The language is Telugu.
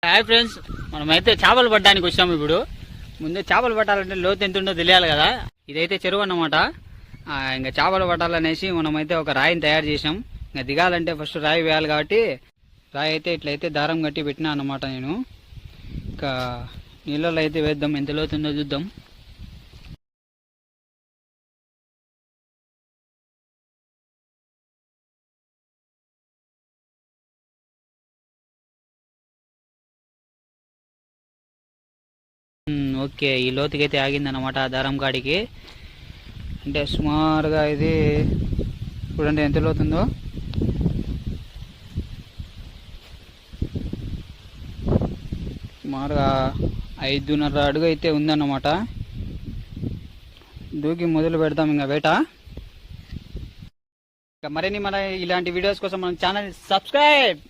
హాయ్ ఫ్రెండ్స్, మనమైతే చేపలు పట్టడానికి వచ్చాము. ఇప్పుడు ముందే చేపలు పట్టాలంటే లోతు ఎంత ఉందో తెలియాలి కదా. ఇదైతే చెరువు అన్నమాట. ఇంకా చేపలు పట్టాలనేసి మనమైతే ఒక రాయిని తయారు చేసాం. ఇంకా దిగాలంటే ఫస్ట్ రాయి వేయాలి కాబట్టి రాయి అయితే ఇట్లయితే దారం కట్టి పెట్టినా అన్నమాట. నేను ఇంకా నీళ్ళలో అయితే వేద్దాం, ఎంత లోతు ఉందో చూద్దాం. ఓకే, ఈ లోతుకైతే ఆగిందన్నమాట ఆ దారం కాడికి. అంటే సుమారుగా ఇది చూడండి ఎంత లోతుందో. సుమారుగా 5.5 అడుగు అయితే ఉందన్నమాట. దూకి మొదలు పెడతాం ఇంకా వేట. ఇంకా మరిన్ని మన ఇలాంటి వీడియోస్ కోసం మన ఛానల్ సబ్స్క్రైబ్.